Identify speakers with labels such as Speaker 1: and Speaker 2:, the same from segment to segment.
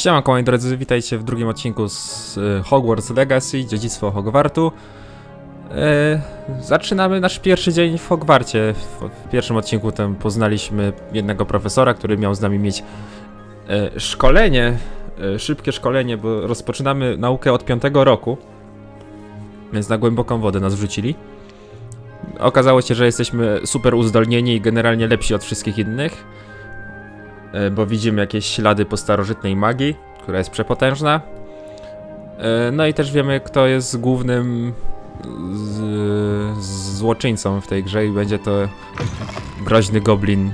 Speaker 1: Siemanko moi drodzy, witajcie w drugim odcinku z Hogwarts Legacy, dziedzictwo Hogwartu. Zaczynamy nasz pierwszy dzień w Hogwarcie. W pierwszym odcinku tam poznaliśmy jednego profesora, który miał z nami mieć szkolenie, szybkie szkolenie, bo rozpoczynamy naukę od 5. roku. Więc na głęboką wodę nas wrzucili. Okazało się, że jesteśmy super uzdolnieni i generalnie lepsi od wszystkich innych. Bo widzimy jakieś ślady po starożytnej magii, która jest przepotężna. No i też wiemy, kto jest głównym złoczyńcą w tej grze i będzie to groźny goblin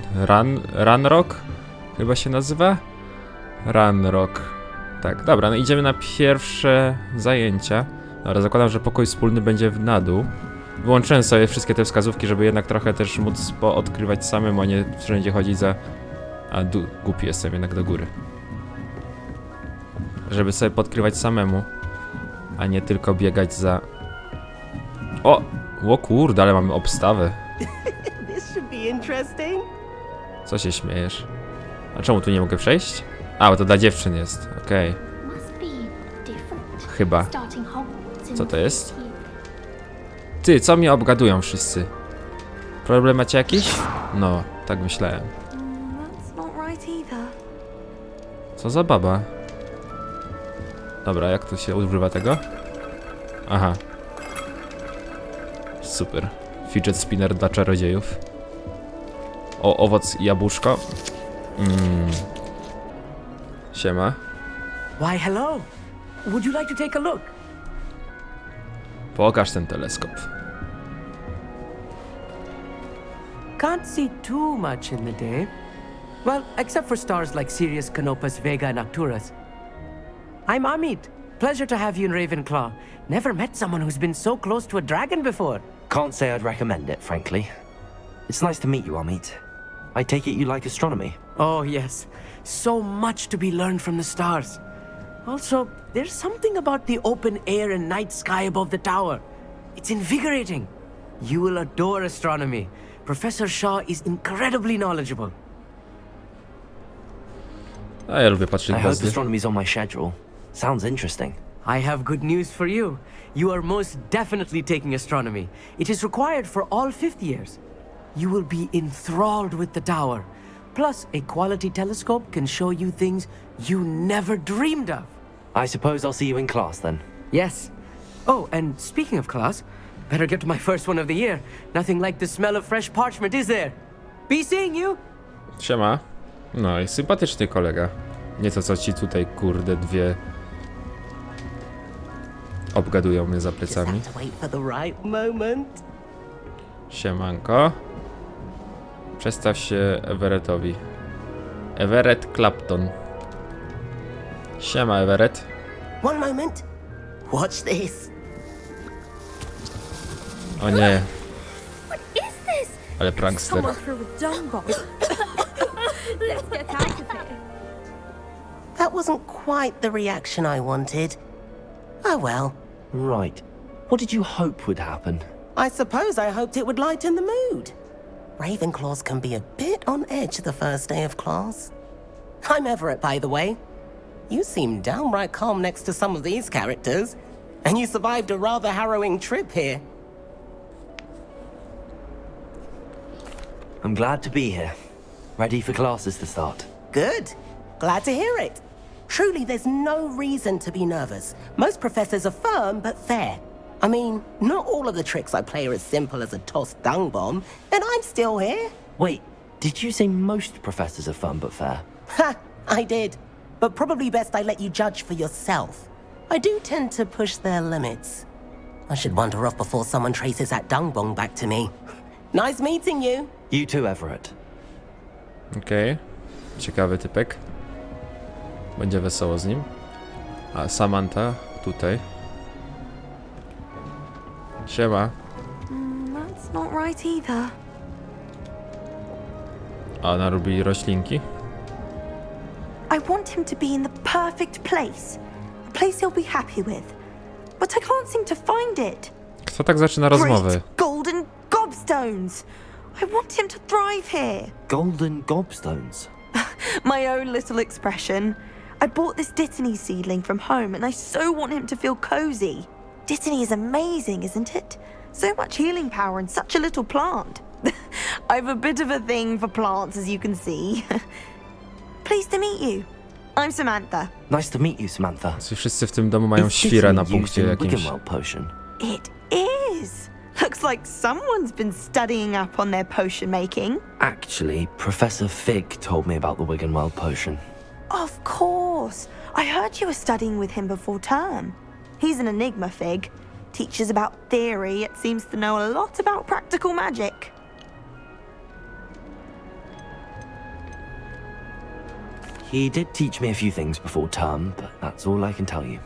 Speaker 1: Ranrock, chyba się nazywa? Ranrock. Tak, dobra, no idziemy na pierwsze zajęcia. Dobra, zakładam, że pokój wspólny będzie na dół. Wyłączyłem sobie wszystkie te wskazówki, żeby jednak trochę też móc odkrywać samemu, a nie wszędzie chodzić za... A głupi jestem jednak do góry. Żeby sobie podkrywać samemu, a nie tylko biegać za... O kurde, ale mamy obstawę. Co się śmiejesz? A czemu tu nie mogę przejść? A, bo to dla dziewczyn jest, okej. Chyba. Co to jest? Ty, co mnie obgadują wszyscy? Problem macie jakiś? No, tak myślałem. Co za baba? Dobra, jak to się używa tego? Aha. Super. Fidget spinner dla czarodziejów. O, owoc i jabłuszko. Siema.
Speaker 2: Why, hello. Would you like to take a look?
Speaker 1: Pokaż ten teleskop.
Speaker 2: Can't see too much in the day. Well, except for stars like Sirius, Canopus, Vega, and Arcturus. I'm Amit. Pleasure to have you in Ravenclaw. Never met someone who's been so close to a dragon before.
Speaker 3: Can't say I'd recommend it, frankly. It's nice to meet you, Amit. I take it you like astronomy?
Speaker 2: Oh, yes. So much to be learned from the stars. Also, there's something about the open air and night sky above the tower. It's invigorating. You will adore astronomy. Professor Shaw is incredibly knowledgeable.
Speaker 1: A ja lubię patrzeć
Speaker 3: I hope
Speaker 1: gwiazdy.
Speaker 3: astronomy's on my schedule. Sounds interesting.
Speaker 2: I have good news for you. You are most definitely taking astronomy. It is required for all 5th years. You will be enthralled with the tower. Plus, a quality telescope can show you things you never dreamed of.
Speaker 3: I suppose I'll see you in class then.
Speaker 2: Yes. Oh, and speaking of class, better get to my first one of the year. Nothing like the smell of fresh parchment, is there? Be seeing you!
Speaker 1: Siema. No i sympatyczny kolega. Nie to co ci tutaj, kurde, dwie... obgadują mnie za plecami. Siemanko. Przedstaw się Everettowi. Everett Clapton. Siema, Everett.
Speaker 4: One moment. Watch this.
Speaker 1: O nie,
Speaker 5: What is this?
Speaker 1: ale prankster.
Speaker 5: Someone threw a dung bomb. Let's get out of here.
Speaker 4: That wasn't quite the reaction I wanted. Oh well.
Speaker 3: Right. What did you hope would happen?
Speaker 4: I suppose I hoped it would lighten the mood. Ravenclaws can be a bit on edge the first day of class. I'm Everett, by the way. You seem downright calm next to some of these characters. And you survived a rather harrowing trip here.
Speaker 3: I'm glad to be here. Ready for classes to start.
Speaker 4: Good. Glad to hear it. Truly, there's no reason to be nervous. Most professors are firm but fair. I mean, not all of the tricks I play are as simple as a tossed dung bomb, and I'm still here.
Speaker 3: Wait, did you say most professors are fun but fair?
Speaker 4: Ha! I did. But probably best I let you judge for yourself. I do tend to push their limits. I should wander off before someone traces that dung bomb back to me. Nice meeting you.
Speaker 3: You too, Everett.
Speaker 1: Okej. Ciekawy typek. Będzie wesoło z nim. A Samantha tutaj. Siema.
Speaker 5: That's not right either.
Speaker 1: A ona lubi roślinki.
Speaker 5: I want him to be in the perfect place. A place he'll be happy with. But I can't seem to find it.
Speaker 1: Kto tak zaczyna rozmowy?
Speaker 5: Great golden gobstones. I want him to thrive here.
Speaker 3: Golden gobstones.
Speaker 5: My own little expression. I bought this Dittany seedling from home and I so want him to feel cozy. Dittany is amazing, isn't it? So much healing power in such a little plant. I've a bit of a thing for plants, as you can see. Pleased to meet you. I'm Samantha.
Speaker 3: Nice to meet you, Samantha.
Speaker 1: Wszyscy w tym domu mają
Speaker 3: Is
Speaker 1: świra na
Speaker 3: Dittany
Speaker 1: punkcie
Speaker 3: used in
Speaker 1: jakimś.
Speaker 3: Wiggenweld potion?
Speaker 5: It is. Looks like someone's been studying up on their potion making.
Speaker 3: Actually, Professor Fig told me about the Wiggenweld potion.
Speaker 5: Of course. I heard you were studying with him before term. He's an enigma, Fig. Teaches about theory, yet seems to know a lot about practical magic.
Speaker 3: He did teach me a few things before term, but that's all I can tell you.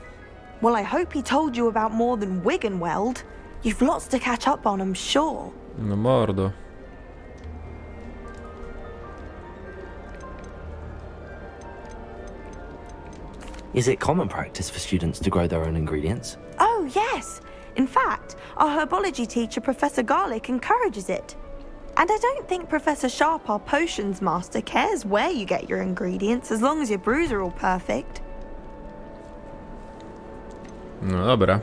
Speaker 5: Well, I hope he told you about more than Wiggenweld. You've lots to catch up on, I'm sure.
Speaker 1: No mordo.
Speaker 3: Is it common practice for students to grow their own ingredients?
Speaker 5: Oh, yes. In fact, our herbology teacher, Professor Garlick, encourages it. And I don't think Professor Sharp, our potions master, cares where you get your ingredients as long as your brews are all perfect.
Speaker 1: No dobra.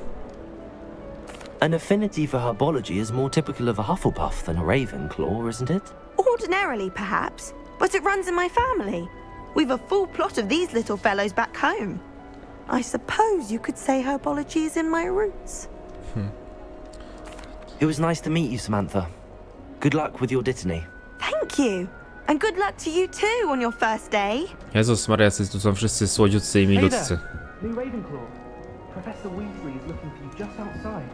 Speaker 3: An affinity for herbology is more typical of a Hufflepuff than a Ravenclaw, isn't it?
Speaker 5: Ordinarily, perhaps, but it runs in my family. We've a full plot of these little fellows back home. I suppose you could say herbology is in my roots.
Speaker 3: It was nice to meet you, Samantha. Good luck with your Dittany.
Speaker 5: Thank you. And good luck to you too on your first day.
Speaker 1: Jezus Maria, tu są wszyscy słodziutcy i milutcy.
Speaker 6: New Ravenclaw. Professor Weasley is looking for you just outside.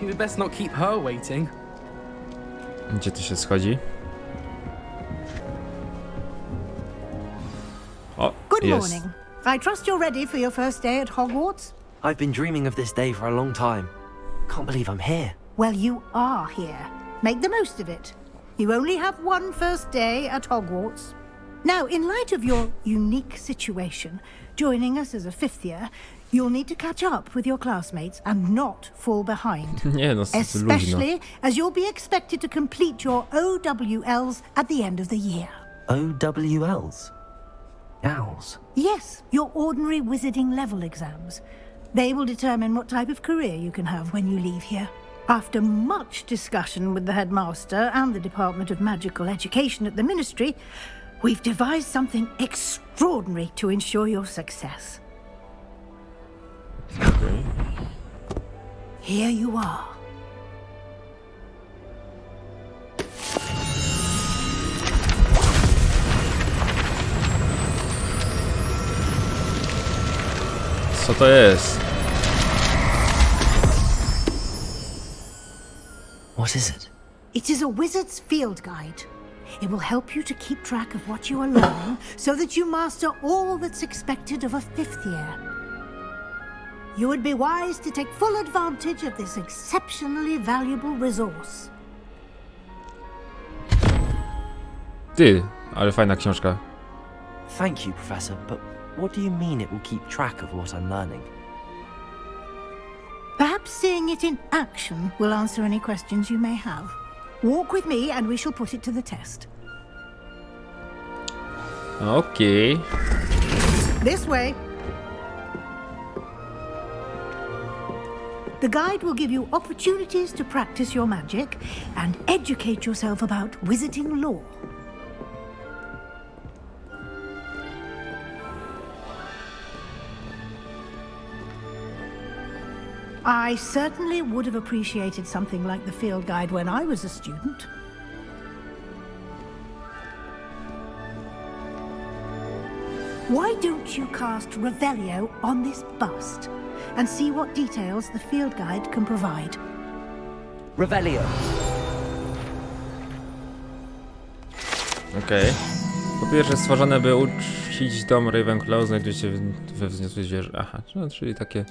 Speaker 6: You had best not keep her waiting.
Speaker 1: Gdzie tu się schodzi? O,
Speaker 7: Good
Speaker 1: jest.
Speaker 7: morning. I trust you're ready for your first day at Hogwarts?
Speaker 3: I've been dreaming of this day for a long time. Can't believe I'm here.
Speaker 7: Well, you are here. Make the most of it. You only have one first day at Hogwarts. Now, in light of your unique situation, joining us as a fifth year, you'll need to catch up with your classmates and not fall behind.
Speaker 1: Nie no, luźno.
Speaker 7: Especially as you'll be expected to complete your OWLs at the end of the year.
Speaker 3: OWLs? Owls?
Speaker 7: Yes, your ordinary wizarding level exams. They will determine what type of career you can have when you leave here. After much discussion with the headmaster and the Department of Magical Education at the Ministry, we've devised something extraordinary to ensure your success.
Speaker 1: Okay.
Speaker 7: Here you are.
Speaker 1: Co to jest?
Speaker 3: What is it?
Speaker 7: It is a wizard's field guide. It will help you to keep track of what you are learning so that you master all that's expected of a fifth year. You would be wise to take full advantage of this exceptionally valuable resource.
Speaker 1: Ty, ale fajna książka.
Speaker 3: Thank you, Professor, but what do you mean it will keep track of what I'm learning?
Speaker 7: Perhaps seeing it in action will answer any questions you may have. Walk with me and we shall put it to the test.
Speaker 1: Okej.
Speaker 7: This way. The guide will give you opportunities to practice your magic and educate yourself about wizarding lore. I certainly would have appreciated something like the field guide when I was a student. Why don't you cast Revelio on this bust and see what details the field guide can provide?
Speaker 3: Revelio.
Speaker 1: Okej. Po pierwsze stworzone, by uczcić dom Ravenclaw, znajduje się we wzniosłej wieży. Aha, no, czyli takie...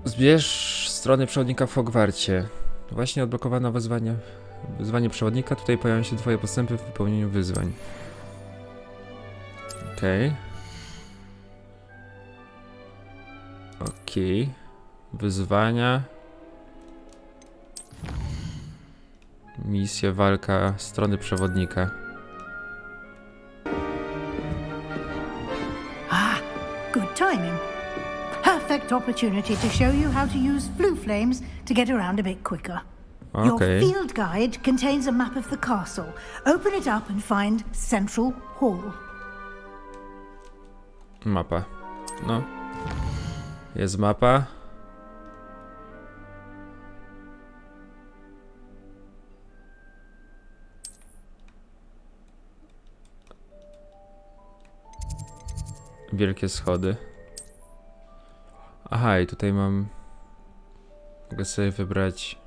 Speaker 1: Zbierz strony przewodnika w Hogwarcie. Właśnie odblokowano wyzwanie przewodnika. Tutaj pojawią się twoje postępy w wypełnieniu wyzwań. Okej. Okej. Wyzwania. Misja, walka, strony przewodnika.
Speaker 7: Good timing. Perfect opportunity to show you how to use flue flames to get around a bit quicker. Your
Speaker 1: Okay.
Speaker 7: field guide contains a map of the castle. Open it up and find Central Hall.
Speaker 1: Mapa. No. Jest mapa. Wielkie schody. Aha, i tutaj mam... Mogę sobie wybrać...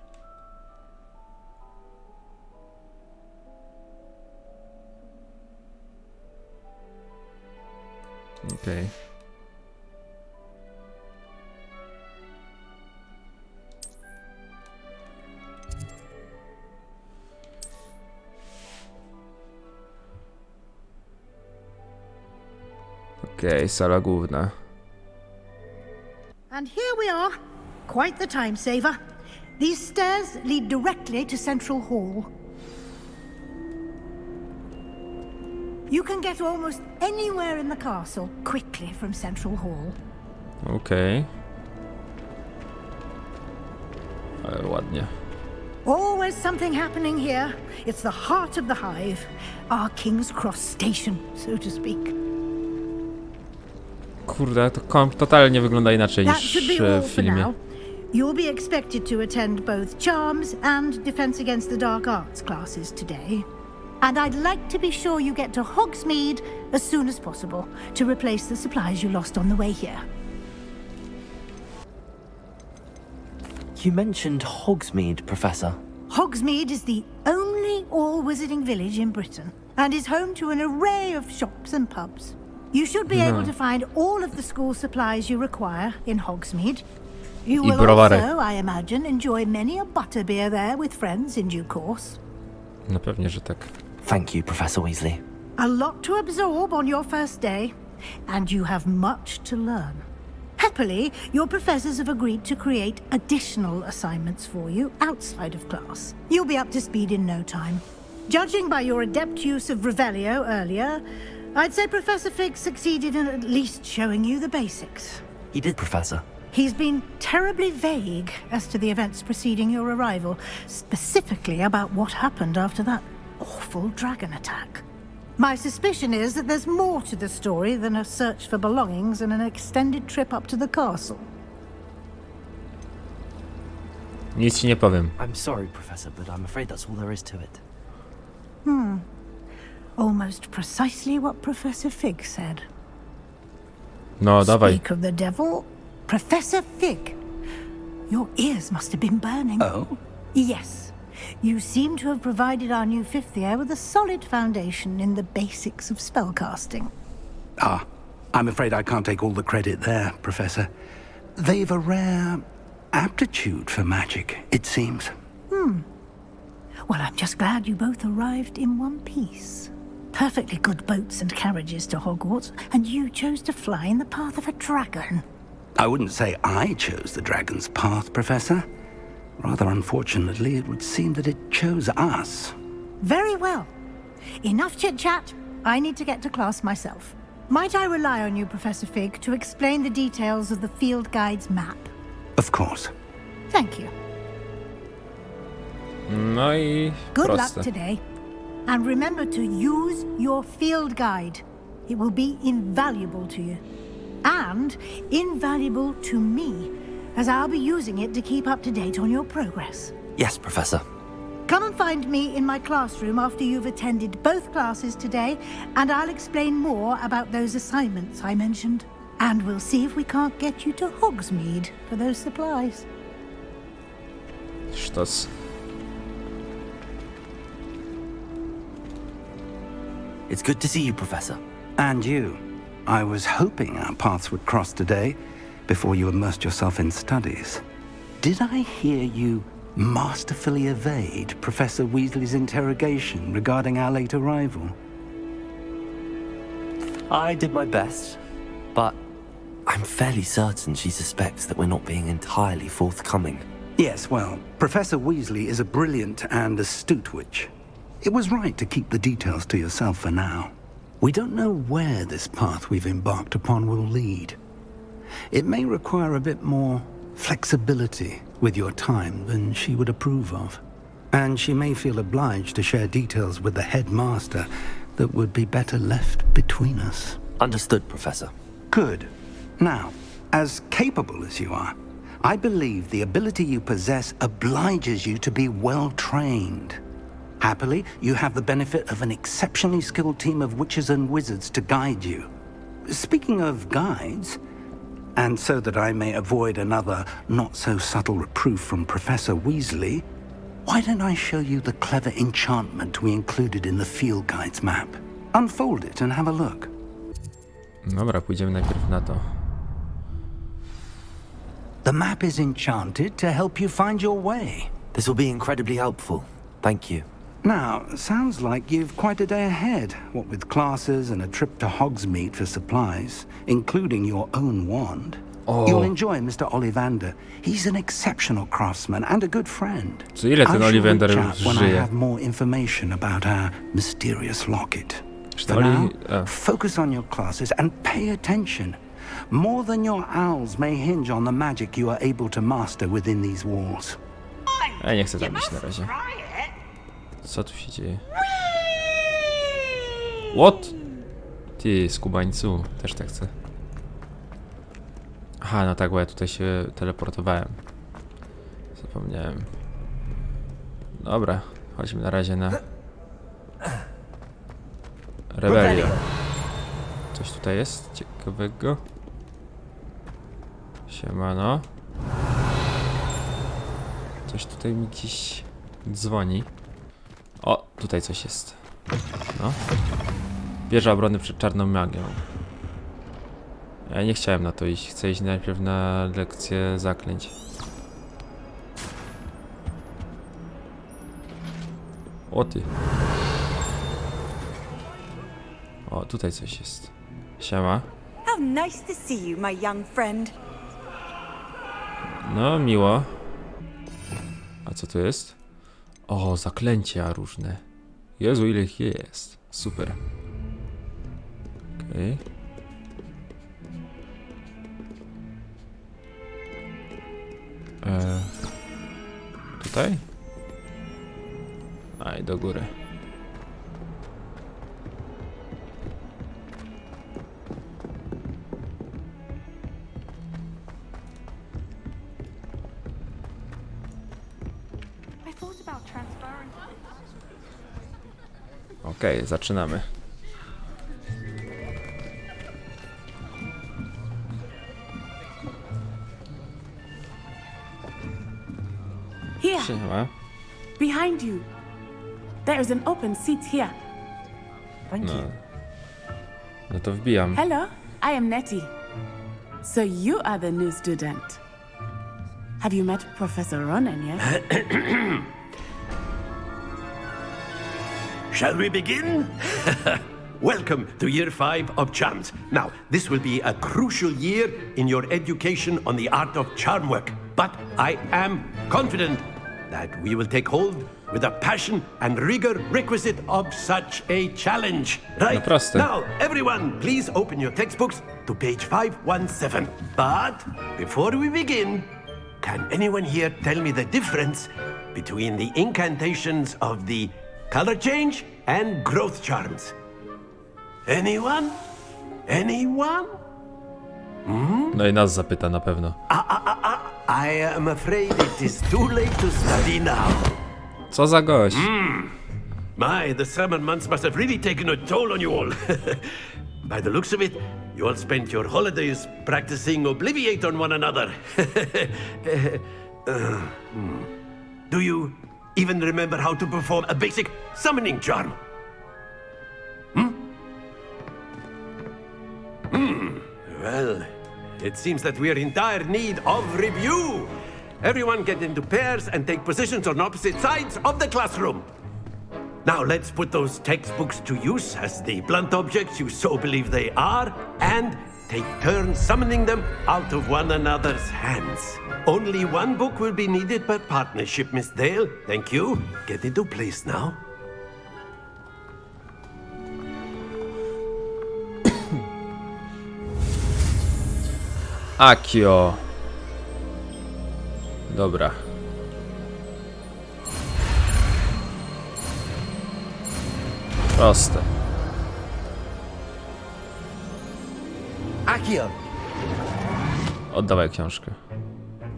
Speaker 1: Okej. Okej, sala główna.
Speaker 7: And here we are. Quite the time saver. These stairs lead directly to Central Hall. You can get almost anywhere in the castle quickly from Central Hall.
Speaker 1: Okej. Ale ładnie.
Speaker 7: Always something happening here. It's the heart of the hive. Our King's Cross station, so to speak.
Speaker 1: Kurde, to totalnie wygląda inaczej
Speaker 7: That
Speaker 1: niż
Speaker 7: should be all
Speaker 1: w
Speaker 7: for
Speaker 1: filmie.
Speaker 7: now. You'll be expected to attend both Charms and Defense Against the Dark Arts classes today. And I'd like to be sure you get to Hogsmeade as soon as possible to replace the supplies you lost on the way here.
Speaker 3: You mentioned Hogsmeade, Professor.
Speaker 7: Hogsmeade is the only all-wizarding village in Britain and is home to an array of shops and pubs. You should be able to find all of the school supplies you require in Hogsmeade. You will
Speaker 1: browary.
Speaker 7: also, I imagine, enjoy many a butterbeer there with friends in due course.
Speaker 1: No pewnie, że tak.
Speaker 3: Thank you, Professor Weasley.
Speaker 7: A lot to absorb on your first day, and you have much to learn. Happily, your professors have agreed to create additional assignments for you outside of class. You'll be up to speed in no time. Judging by your adept use of Revelio earlier, I'd say Professor Fig succeeded in at least showing you the basics.
Speaker 3: He did, Professor.
Speaker 7: He's been terribly vague as to the events preceding your arrival, specifically about what happened after that awful dragon attack. My suspicion is that there's more to the story than a search for belongings and an extended trip up to the castle.
Speaker 1: Nic ci nie powiem.
Speaker 3: I'm sorry, Professor, but I'm afraid that's all there is to it.
Speaker 7: Almost precisely what Professor Fig said.
Speaker 1: No, dawaj.
Speaker 7: Speak of the devil, Professor Fig. Your ears must have been burning.
Speaker 8: Oh?
Speaker 7: Yes. You seem to have provided our new fifth year with a solid foundation in the basics of spellcasting.
Speaker 8: Ah, I'm afraid I can't take all the credit there, Professor. They've a rare aptitude for magic, it seems.
Speaker 7: Well, I'm just glad you both arrived in one piece. Perfectly good boats and carriages to Hogwarts, and you chose to fly in the path of a dragon.
Speaker 8: I wouldn't say I chose the dragon's path, Professor. Rather unfortunately, it would seem that it chose us.
Speaker 7: Very well. Enough chit-chat. I need to get to class myself. Might I rely on you, Professor Fig, to explain the details of the field guide's map?
Speaker 8: Of course.
Speaker 7: Thank you.
Speaker 1: No i
Speaker 7: Good
Speaker 1: proste.
Speaker 7: luck today. And remember to use your field guide. It will be invaluable to you. And invaluable to me, as I'll be using it to keep up to date on your progress.
Speaker 3: Yes, Professor.
Speaker 7: Come and find me in my classroom after you've attended both classes today, and I'll explain more about those assignments I mentioned. And we'll see if we can't get you to Hogsmeade for those supplies.
Speaker 1: Sztos.
Speaker 3: It's good to see you, Professor.
Speaker 8: And you. I was hoping our paths would cross today, before you immersed yourself in studies. Did I hear you masterfully evade Professor Weasley's interrogation regarding our late arrival?
Speaker 3: I did my best, but I'm fairly certain she suspects that we're not being entirely forthcoming.
Speaker 8: Yes, well, Professor Weasley is a brilliant and astute witch. It was right to keep the details to yourself for now. We don't know where this path we've embarked upon will lead. It may require a bit more flexibility with your time than she would approve of. And she may feel obliged to share details with the headmaster that would be better left between us.
Speaker 3: Understood, Professor.
Speaker 8: Good. Now, as capable as you are, I believe the ability you possess obliges you to be well trained. Happily, you have the benefit of an exceptionally skilled team of witches and wizards to guide you. Speaking of guides, and so that I may avoid another not-so-subtle reproof from Professor Weasley, why don't I show you the clever enchantment we included in the field guide's map? Unfold it and have a look.
Speaker 1: Dobra, pójdziemy najpierw na to.
Speaker 8: The map is enchanted to help you find your way.
Speaker 3: This will be incredibly helpful. Thank you.
Speaker 8: Now, sounds like you've quite a day ahead, what with classes and a trip to Hogsmeade for supplies, including your own wand.
Speaker 1: Oh.
Speaker 8: You'll enjoy Mr. Ollivander. He's an exceptional craftsman and a good friend.
Speaker 1: Co ile ten
Speaker 8: I shall
Speaker 1: Ollivander
Speaker 8: reach
Speaker 1: już
Speaker 8: out when I
Speaker 1: żyje?
Speaker 8: have more information about our mysterious locket.
Speaker 1: Czy
Speaker 8: For
Speaker 1: to
Speaker 8: now,
Speaker 1: Olli...
Speaker 8: focus on your classes and pay attention. More than your owls may hinge on the magic you are able to master within these walls.
Speaker 1: Ja nie chcę tam iść na razie. Co tu się dzieje? What? Ty, skubańcu. Też tak chcę. Aha, no tak, bo ja tutaj się teleportowałem. Zapomniałem. Dobra, chodźmy na razie na... Rebelię. Coś tutaj jest ciekawego? Siemano. Coś tutaj mi gdzieś dzwoni. O, tutaj coś jest. No. Wieża obrony przed czarną magią. Ja nie chciałem na to iść. Chcę iść najpierw na lekcję zaklęć. O ty. O, tutaj coś jest. Siema.
Speaker 9: How nice to see you, my young friend.
Speaker 1: No, miło. A co to jest? O, zaklęcia różne. Jezu, ile ich jest. Super. Okej. Tutaj? Aj, do góry. Okej, zaczynamy.
Speaker 10: Here,
Speaker 1: Siema.
Speaker 10: behind you. There is an open seat here.
Speaker 3: Thank you.
Speaker 1: No to wbijam.
Speaker 10: Hello, I am Nettie. So you are the new student. Have you met Professor Ronan yet?
Speaker 11: Shall we begin? Welcome to Year 5 of Charms. Now, this will be a crucial year in your education on the art of charm work. But I am confident that we will take hold with the passion and rigor requisite of such a challenge. Right?
Speaker 1: No proste.
Speaker 11: Now, everyone, please open your textbooks to page 517. But before we begin, can anyone here tell me the difference between the incantations of the color change and growth charms? Anyone? Anyone?
Speaker 1: No i nas zapyta na pewno.
Speaker 11: I am afraid it is too late to study now.
Speaker 1: Co za gość?
Speaker 11: My, the summer months must have really taken a toll on you all. By the looks of it, you all spent your holidays practicing Obliviate on one another. Do you even remember how to perform a basic summoning charm? Well, it seems that we are in dire need of review. Everyone get into pairs and take positions on opposite sides of the classroom. Now let's put those textbooks to use as the blunt objects you so believe they are, and take turns summoning them out of one another's hands. Only one book will be needed per partnership, Miss Dale. Thank you. Get into place now.
Speaker 1: Akio. Dobra. Proste.
Speaker 2: Akio.
Speaker 1: Oddawaj książkę.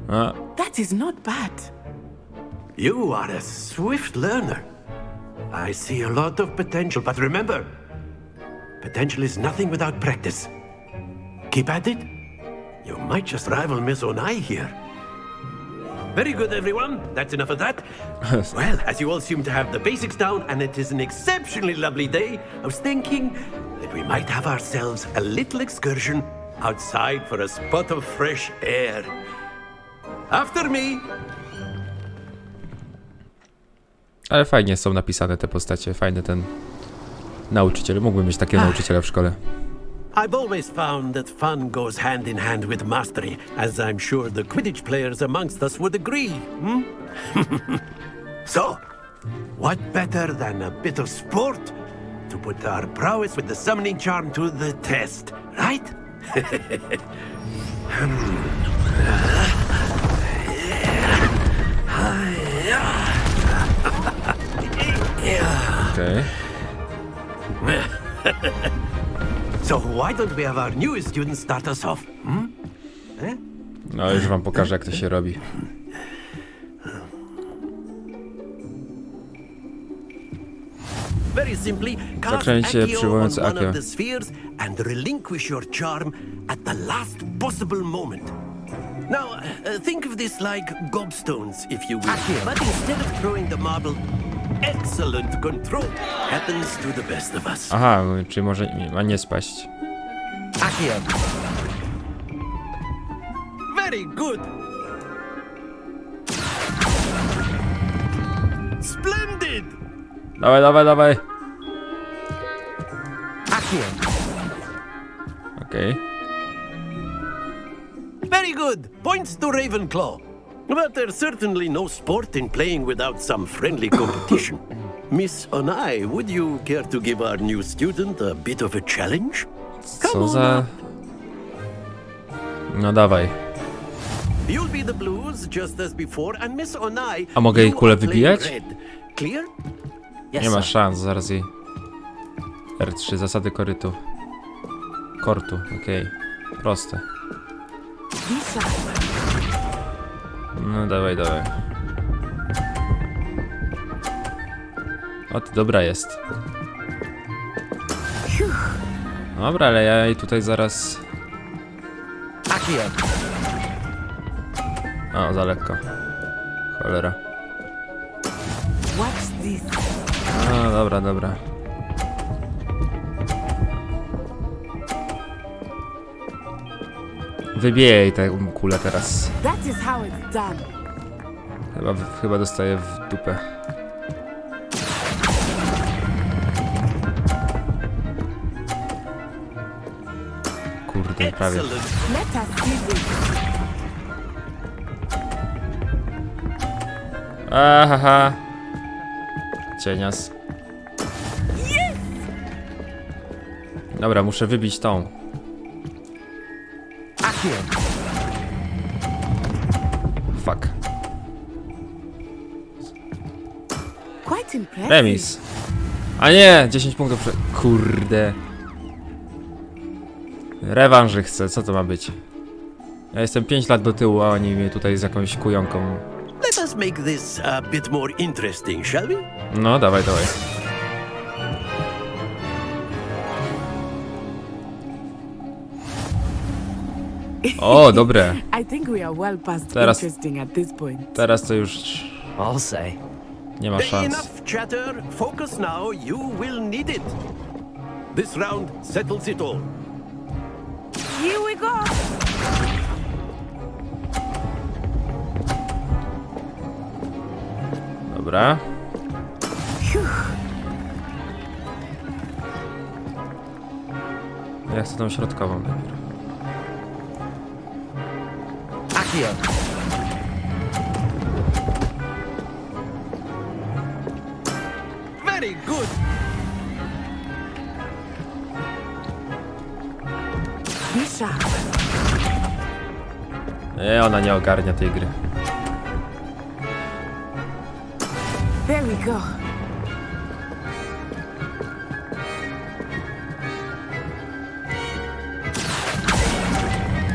Speaker 1: A,
Speaker 10: That is not bad.
Speaker 11: You are a swift learner. I see a lot of potential, but remember, potential is nothing without practice. Keep at it. You might just rival Miss Onai here. Very good, everyone. That's enough of that. Well, as you all seem to have the basics down, and it is an exceptionally lovely day, I was thinking that we might have ourselves a little excursion outside for a spot of fresh air. After me.
Speaker 1: ale fajnie są napisane te postacie, fajny ten nauczyciel. Mógłbym mieć takiego nauczyciela w szkole.
Speaker 11: I've always found that fun goes hand in hand with mastery, as I'm sure the Quidditch players amongst us would agree. So, what better than a bit of sport to put our prowess with the summoning charm to the test, right?
Speaker 1: Okej.
Speaker 11: So why don't we have our newest student start us off?
Speaker 1: No już wam pokażę, jak to się robi.
Speaker 11: Very simply, cast
Speaker 1: Zaklęcie
Speaker 11: Accio on
Speaker 1: przywołując
Speaker 11: one
Speaker 1: Accio.
Speaker 11: of the spheres and relinquish your charm at the last possible moment. Now, think of this like gobstones, if you will. But instead of throwing the marble, excellent control happens to the best of us.
Speaker 1: Aha, czy może ma nie spaść.
Speaker 2: Accio.
Speaker 11: Very good. Splendid.
Speaker 1: Dawaj, dawaj, dawaj.
Speaker 2: Accio.
Speaker 1: Okej.
Speaker 11: Very good. Points to Ravenclaw. But there's certainly no sport in playing without some friendly competition. Miss Onai, would you care to give our new student a bit of a challenge?
Speaker 1: Co za... No dawaj.
Speaker 11: You'll be the blues just as before, and Miss Onai.
Speaker 1: A mogę jej
Speaker 11: you
Speaker 1: kulę
Speaker 11: are playing
Speaker 1: wybijać?
Speaker 11: red. Clear?
Speaker 1: Nie ma szans, zaraz jej... R3, zasady korytu. Kortu, okej. Proste. No dawaj, dawaj. O, ty dobra jest. Dobra, ale ja jej tutaj zaraz...
Speaker 2: Accio.
Speaker 1: O, za lekko. Cholera.
Speaker 10: Watch this.
Speaker 1: No, dobra, dobra. Wybijaj tę kulę teraz.
Speaker 10: That is how it's done.
Speaker 1: Chyba dostaję w dupę. Kurde, prawie.
Speaker 11: Excellent.
Speaker 10: Let us see this.
Speaker 1: Ahaha. Cienias. Dobra, muszę wybić tą.
Speaker 2: Accio.
Speaker 1: Fuck.
Speaker 10: Quite impressive.
Speaker 1: Remis. A nie, 10 punktów Kurde. Rewanży chcę, co to ma być? Ja jestem 5 lat do tyłu, a oni mnie tutaj z jakąś kujonką.
Speaker 11: Let us make this a bit more interesting, shall we?
Speaker 1: No, dawaj, dawaj. O, dobre.
Speaker 10: I think we are well past
Speaker 1: Teraz-
Speaker 10: interesting at this point.
Speaker 1: Teraz to już
Speaker 3: I'll say.
Speaker 1: nie ma szans.
Speaker 11: Enough chatter. Focus now. You will need it. This round settles it all.
Speaker 10: Here we go.
Speaker 1: Dobra. Ja chcę tą środkową najpierw.
Speaker 2: Accio.
Speaker 11: Very good.
Speaker 10: Be sharp.
Speaker 1: Ona nie ogarnia tej gry.
Speaker 10: There we go.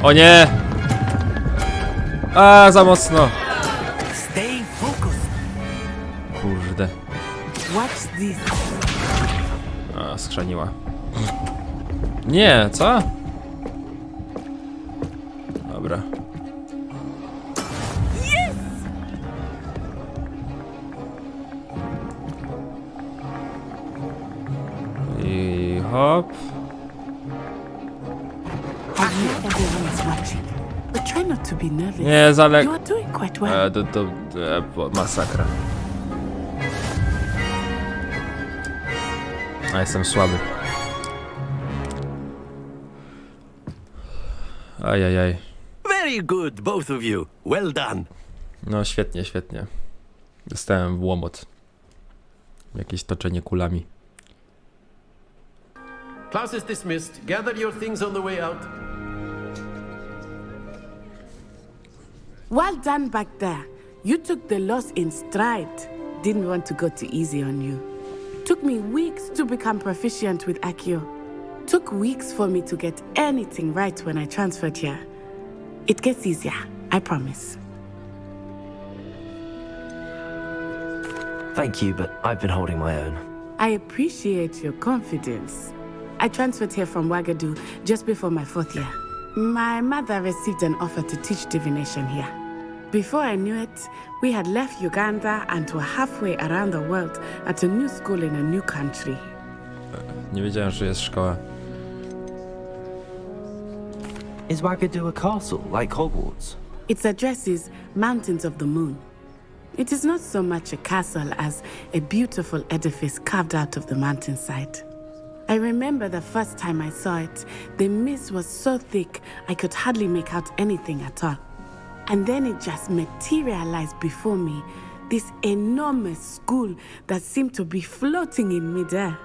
Speaker 1: O nie! A, za mocno.
Speaker 2: Stay focused.
Speaker 1: Kurde.
Speaker 10: Watch this.
Speaker 1: A, skrzaniła. Nie, co? Dobra. I hop.
Speaker 10: I know everyone is watching, but try not to be nervous.
Speaker 1: Nie,
Speaker 10: You are doing quite well.
Speaker 1: Masakra. A jestem słaby. Ajajaj.
Speaker 11: Very good, both of you. Well done.
Speaker 1: No świetnie, świetnie. Dostałem w łomot. Jakieś toczenie kulami.
Speaker 11: Class is dismissed. Gather your things on the way out.
Speaker 10: Well done back there. You took the loss in stride. Didn't want to go too easy on you. Took me weeks to become proficient with Accio. Took weeks for me to get anything right when I transferred here. It gets easier, I promise.
Speaker 3: Thank you, but I've been holding my own.
Speaker 10: I appreciate your confidence. I transferred here from Wagadu just before my 4th year. My mother received an offer to teach divination here. Before I knew it, we had left Uganda and were halfway around the world at a new school in a new country.
Speaker 1: Nie wiedziałem, że jest szkoła.
Speaker 3: Is Wagadu a castle, like Hogwarts?
Speaker 10: Its address is Mountains of the Moon. It is not so much a castle as a beautiful edifice carved out of the mountainside. I remember the first time I saw it, the mist was so thick I could hardly make out anything at all. And then it just materialized before me, this enormous school that seemed to be floating in midair.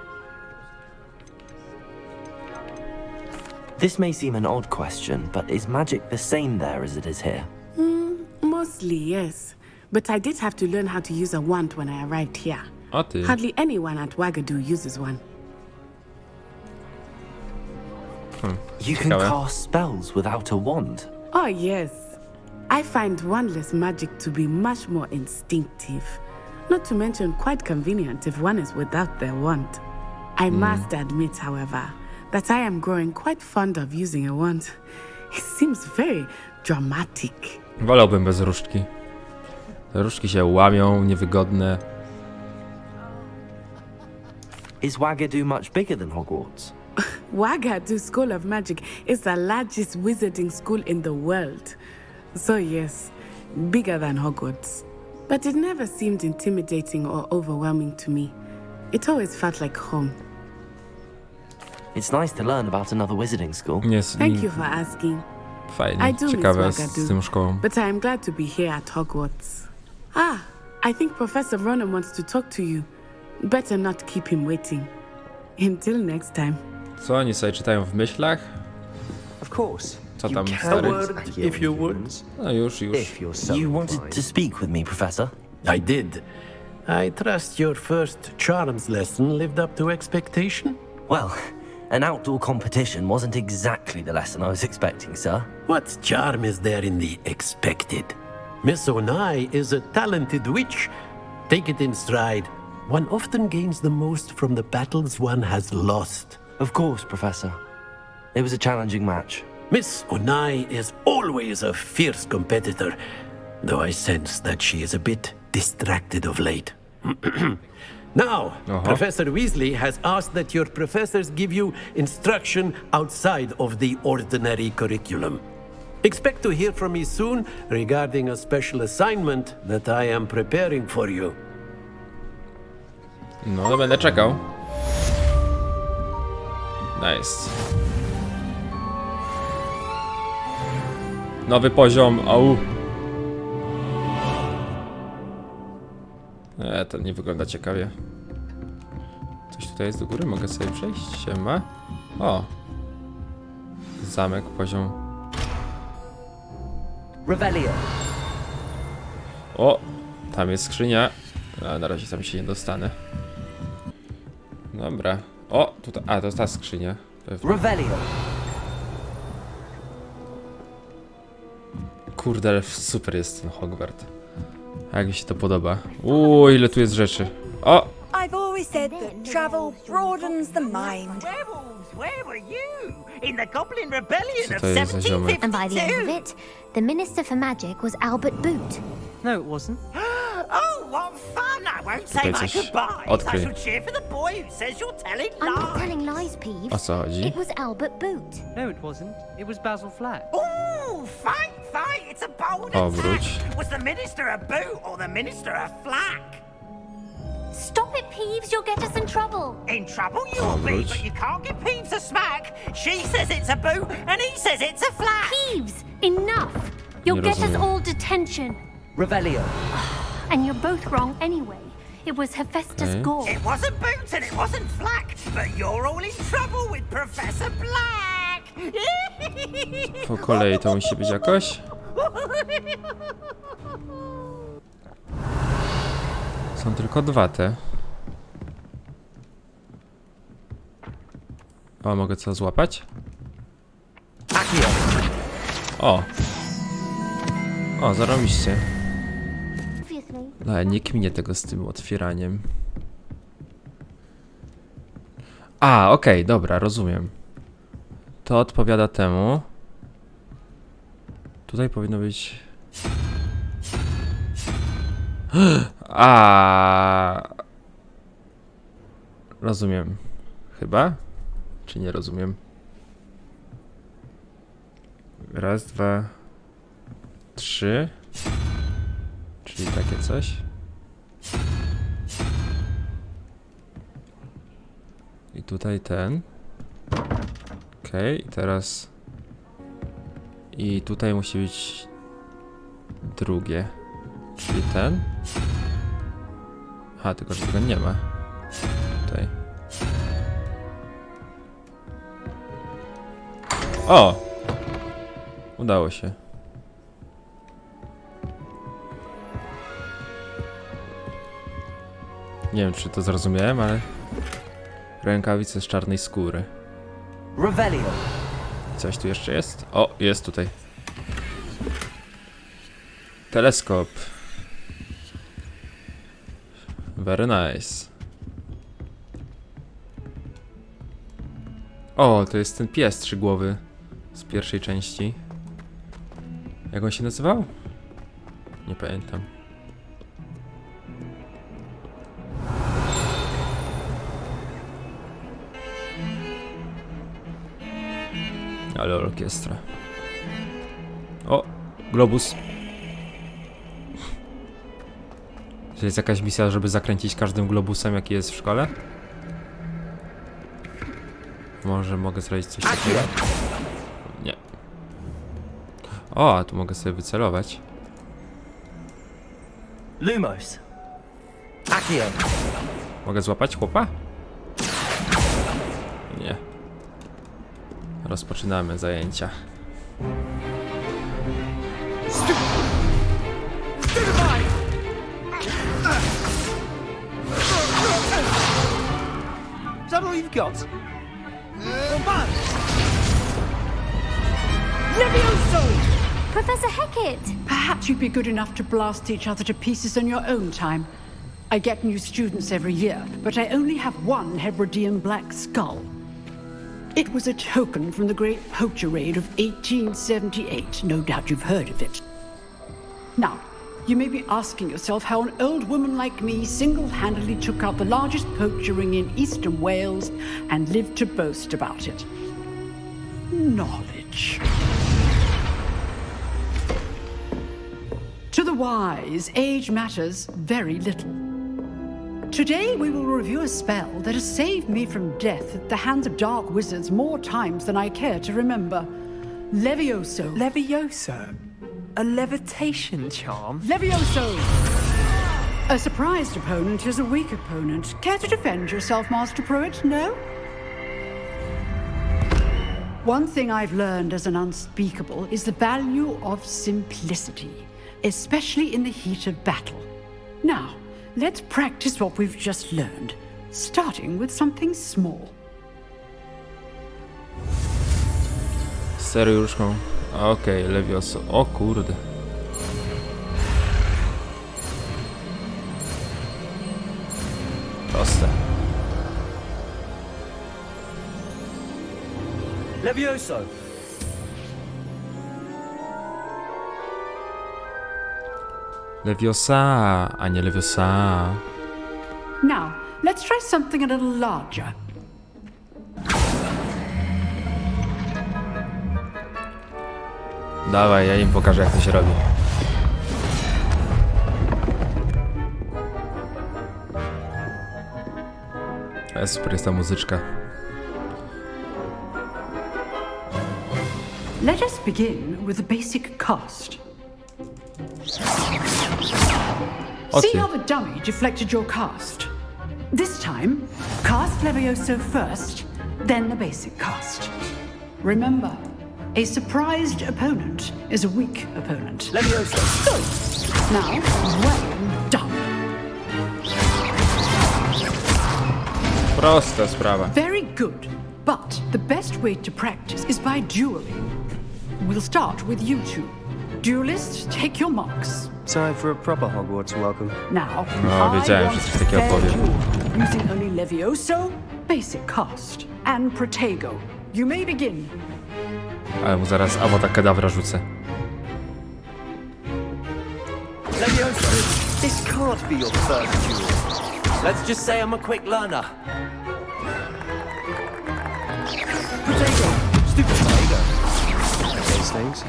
Speaker 3: This may seem an odd question, but is magic the same there as it is here?
Speaker 10: Mostly, yes. But I did have to learn how to use a wand when I arrived here.
Speaker 1: O ty.
Speaker 10: Hardly anyone at Wagadu uses one.
Speaker 3: You can
Speaker 1: Ciekawe.
Speaker 3: cast spells without a wand.
Speaker 10: Oh, yes. I find wandless magic to be much more instinctive. Not to mention quite convenient if one is without their wand. I must admit, however, that I am growing quite fond of using a wand. It seems very dramatic.
Speaker 1: Wolałbym bez różdżki. Te różdżki się łamią, niewygodne.
Speaker 3: Is Wagadu much bigger than Hogwarts?
Speaker 10: Wagadu School of Magic is the largest wizarding school in the world. So yes, bigger than Hogwarts. But it never seemed intimidating or overwhelming to me. It always felt like home.
Speaker 3: It's nice to learn about another wizarding school.
Speaker 1: Jest
Speaker 10: Thank you for asking.
Speaker 1: fajnie,
Speaker 10: I do miss
Speaker 1: ciekawe z
Speaker 10: Wagadu,
Speaker 1: tym szkołą.
Speaker 10: but I am glad to be here at Hogwarts. I think Professor Ronan wants to talk to you. Better not keep him waiting. Until next time.
Speaker 1: Co oni sobie czytają w myślach?
Speaker 12: Of course.
Speaker 1: Co tam,
Speaker 11: A
Speaker 1: stary?
Speaker 11: word, if you would.
Speaker 1: No już.
Speaker 12: If you're so
Speaker 3: You wanted
Speaker 12: inclined.
Speaker 3: to speak with me, Professor?
Speaker 11: I did. I trust your first charms lesson lived up to expectation?
Speaker 3: Well, an outdoor competition wasn't exactly the lesson I was expecting, sir.
Speaker 11: What charm is there in the expected? Miss Onai is a talented witch. Take it in stride. One often gains the most from the battles one has lost.
Speaker 3: Of course, Professor. It was a challenging match.
Speaker 11: Miss Onai is always a fierce competitor, though I sense that she is a bit distracted of late. Now, Professor Weasley has asked that your professors give you instruction outside of the ordinary curriculum. Expect to hear from me soon regarding a special assignment that I am preparing for you.
Speaker 1: No to będę czekał. Nice. Nowy poziom, au. To nie wygląda ciekawie. Coś tutaj jest do góry? Mogę sobie przejść? Siema. O. Zamek, poziom.
Speaker 12: Revelio.
Speaker 1: O, tam jest skrzynia. A na razie tam się nie dostanę. Dobra. O, tutaj. A, to jest ta skrzynia. Pewnie.
Speaker 12: Revelio.
Speaker 1: Kurde, ale super jest ten Hogwart. A jak mi się to podoba. Ile tu jest rzeczy. O!
Speaker 9: I've always said that travel broadens the mind.
Speaker 13: Where were you? In the Goblin Rebellion
Speaker 1: Co
Speaker 13: of
Speaker 1: to jest za ziomek?
Speaker 14: And by the end of it, the Minister for Magic was Albert Boot.
Speaker 12: No, it wasn't.
Speaker 13: Oh, what fun! I won't say
Speaker 1: Tutaj
Speaker 13: my
Speaker 1: coś
Speaker 13: goodbyes. I
Speaker 1: odkryj.
Speaker 13: shall cheer for the boy who says you're telling
Speaker 14: I'm not
Speaker 13: lies.
Speaker 14: telling lies, Peeves.
Speaker 1: O co chodzi?
Speaker 14: It was Albert Boot.
Speaker 12: No, it wasn't. It was Basil Flat.
Speaker 13: Ooh, fight! It's a bold
Speaker 1: Obróć.
Speaker 13: attack. Was the Minister a boot or the Minister a flack?
Speaker 14: Stop it, Peeves. You'll get us in trouble.
Speaker 13: In trouble you'll be,
Speaker 1: Obróć.
Speaker 13: but you can't give Peeves a smack. She says it's a boot and he says it's a flack.
Speaker 14: Peeves, enough. You'll
Speaker 1: Nie
Speaker 14: get us
Speaker 1: rozumiem.
Speaker 14: all detention.
Speaker 12: Revelio.
Speaker 14: And you're both wrong anyway. It was Hephaestus
Speaker 1: Okay.
Speaker 14: Gore.
Speaker 13: It wasn't boot and it wasn't flack, but you're all in trouble with Professor Black.
Speaker 1: Po kolei to musi być jakoś. Są tylko dwa te. O, mogę co złapać? O! O, zarobiście. No, nie kminie tego z tym otwieraniem. A, okej, dobra, rozumiem. To odpowiada temu. Tutaj powinno być... Rozumiem. Chyba? Czy nie rozumiem? Raz, dwa, trzy. Czyli takie coś. I tutaj ten. Okej, teraz... I tutaj musi być drugie. Czyli ten. Aha, tylko że tego nie ma. Tutaj. O! Udało się. Nie wiem, czy to zrozumiałem, ale... Rękawice z czarnej skóry.
Speaker 12: Revelio.
Speaker 1: Coś tu jeszcze jest? O, jest tutaj. Teleskop. Very nice. O, to jest ten pies trzygłowy z pierwszej części. Jak on się nazywał? Nie pamiętam. Ale orkiestra. O, globus. Czy jest jakaś misja, żeby zakręcić każdym globusem, jaki jest w szkole? Może mogę zrobić coś takiego? Nie. O, a tu mogę sobie wycelować.
Speaker 12: Lumos. Accio.
Speaker 1: Mogę złapać chłopa? Nie. Rozpoczynamy zajęcia.
Speaker 12: Is that all you've got?
Speaker 14: Professor Hecat!
Speaker 15: Perhaps you'd be good enough to blast each other to pieces in your own time. I get new students every year, but I only have one Hebridean black skull. It was a token from the great poacher raid of 1878. No doubt you've heard of it. Now, you may be asking yourself how an old woman like me single-handedly took out the largest poacher ring in eastern Wales and lived to boast about it. Knowledge. To the wise, age matters very little. Today we will review a spell that has saved me from death at the hands of dark wizards more times than I care to remember. Levioso.
Speaker 6: Levioso? A levitation charm?
Speaker 15: Levioso! A surprised opponent is a weak opponent. Care to defend yourself, Master Pruitt? No? One thing I've learned as an unspeakable is the value of simplicity, especially in the heat of battle. Now, let's practice what we've just learned, starting with something small.
Speaker 1: Seriuszką. Okej, Levioso. O kurde. Proste.
Speaker 12: Levioso!
Speaker 1: Leviosa, a nie Leviosa.
Speaker 15: Now, let's try something a little larger.
Speaker 1: Dawaj, ja im pokażę, jak to się robi. Ale super jest ta muzyczka.
Speaker 15: Let us begin with the basic cast. See how the dummy deflected your cast? This time, cast Levioso first, then the basic cast. Remember, a surprised opponent is a weak opponent.
Speaker 12: Levioso!
Speaker 15: Good. Now, well done.
Speaker 1: Prosta sprawa.
Speaker 15: Very good. But the best way to practice is by dueling. We'll start with you two. Duelists, take your marks.
Speaker 12: Time for a proper Hogwarts welcome.
Speaker 15: Now,
Speaker 1: No, wiedziałem, że coś takiego powiem.
Speaker 15: Using only Levioso, basic cast, and Protego. You may begin.
Speaker 1: Ale mu zaraz Avada Kedavra rzucę.
Speaker 12: Levioso! This can't be your first duel. Let's just say I'm a quick learner. Protego! Stupid Protego! Those things.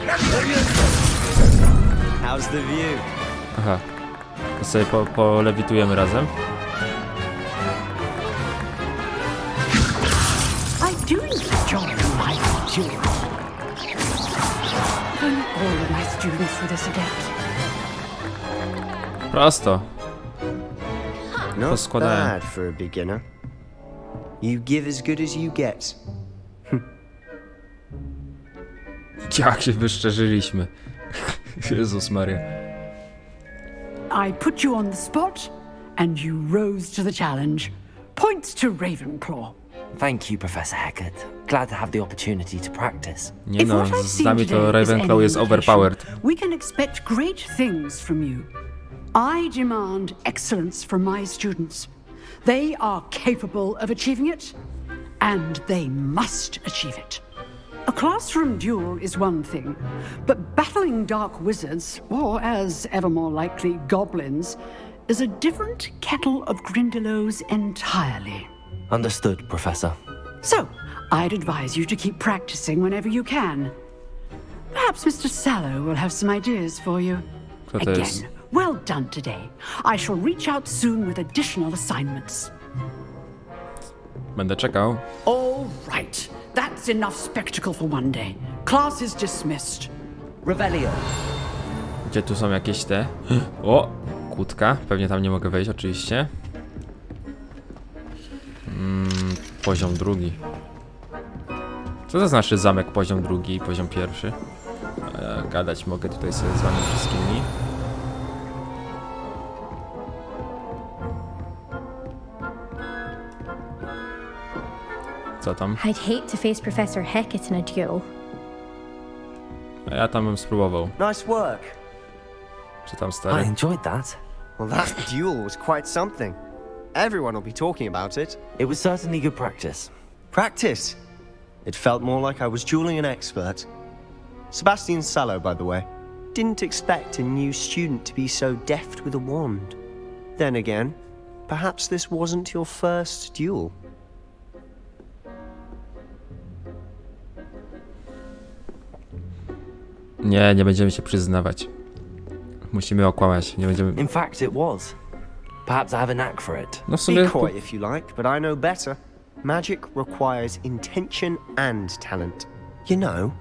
Speaker 12: Levioso! How's the view?
Speaker 1: Aha. To sobie polewitujemy razem.
Speaker 15: I do enjoy my duels. If only all of my students were this adept.
Speaker 1: Prosto.
Speaker 12: Not
Speaker 1: Poskładałem.
Speaker 12: bad for a beginner. You give as good as you get.
Speaker 1: Jak się wyszczerzyliśmy. Jezus Maria.
Speaker 15: I put you on the spot, and you rose to the challenge. Points to Ravenclaw.
Speaker 3: Thank you, Professor Hecat. Glad to have the opportunity to practice.
Speaker 1: Nie no, z nami to Ravenclaw jest overpowered.
Speaker 15: We can expect great things from you. I demand excellence from my students. They are capable of achieving it, and they must achieve it. A classroom duel is one thing, but battling dark wizards, or as ever more likely, goblins, is a different kettle of Grindylows entirely.
Speaker 3: Understood, Professor.
Speaker 15: So, I'd advise you to keep practicing whenever you can. Perhaps Mr. Sallow will have some ideas for you.
Speaker 1: Co to jest?
Speaker 15: Again, well done today. I shall reach out soon with additional assignments.
Speaker 1: Będę czekał.
Speaker 15: All right. That's enough spectacle for one day. Class is dismissed.
Speaker 12: Revelio.
Speaker 1: Gdzie tu są jakieś te? O! Kłódka. Pewnie tam nie mogę wejść, oczywiście. Poziom drugi. Co to znaczy zamek poziom drugi i poziom pierwszy? Gadać mogę tutaj sobie z wami wszystkimi. Co tam?
Speaker 14: I'd hate to face Professor Hecat in a duel.
Speaker 1: A ja tam bym spróbował.
Speaker 12: Nice work.
Speaker 1: Co tam,
Speaker 3: I
Speaker 1: stary?
Speaker 3: enjoyed that.
Speaker 16: Well, that duel was quite something. Everyone will be talking about it.
Speaker 3: It was certainly good practice.
Speaker 16: Practice? It felt more like I was dueling an expert. Sebastian Sallow, by the way. Didn't expect a new student to be so deft with a wand. Then again, perhaps this wasn't your first duel.
Speaker 1: Nie będziemy się przyznawać. Musimy okłamać, nie będziemy...
Speaker 3: In fact, it was. Perhaps I have a knack for it.
Speaker 1: No w sumie...
Speaker 16: Be coy if you like, but I know better. Magic requires intention and talent. You know,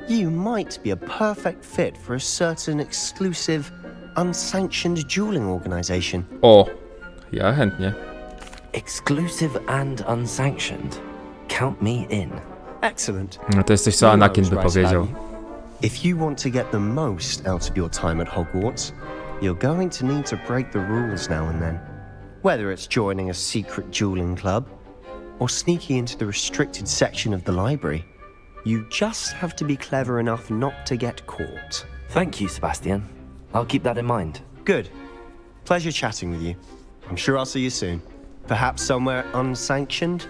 Speaker 16: you might be a perfect fit for a certain exclusive, unsanctioned dueling organization.
Speaker 1: O! Ja chętnie.
Speaker 3: Exclusive and unsanctioned. Count me in.
Speaker 16: Excellent.
Speaker 1: No to jest coś, co Anakin by powiedział.
Speaker 16: If you want to get the most out of your time at Hogwarts, you're going to need to break the rules now and then. Whether it's joining a secret dueling club, or sneaking into the restricted section of the library, you just have to be clever enough not to get caught.
Speaker 12: Thank you, Sebastian. I'll keep that in mind.
Speaker 16: Good. Pleasure chatting with you. I'm sure I'll see you soon. Perhaps somewhere unsanctioned?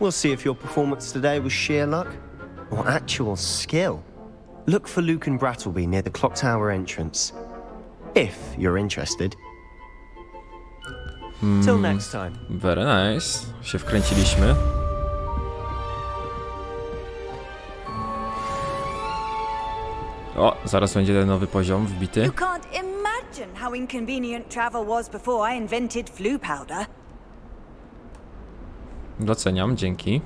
Speaker 16: We'll see if your performance today was sheer luck or actual skill. Look for Luke and Brattleby near the clock tower entrance. If you're interested. Till next time.
Speaker 1: Very nice. Się wkręciliśmy. O, zaraz będzie ten nowy poziom wbity.
Speaker 9: You can't imagine how inconvenient travel was before I invented flu powder.
Speaker 1: Doceniam, dzięki.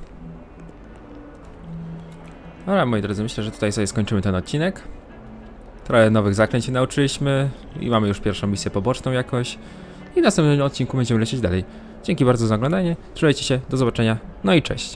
Speaker 1: Dobra, moi drodzy, myślę, że tutaj sobie skończymy ten odcinek. Trochę nowych zaklęć się nauczyliśmy i mamy już pierwszą misję poboczną jakoś. I w następnym odcinku będziemy lecieć dalej. Dzięki bardzo za oglądanie, trzymajcie się, do zobaczenia, no i cześć.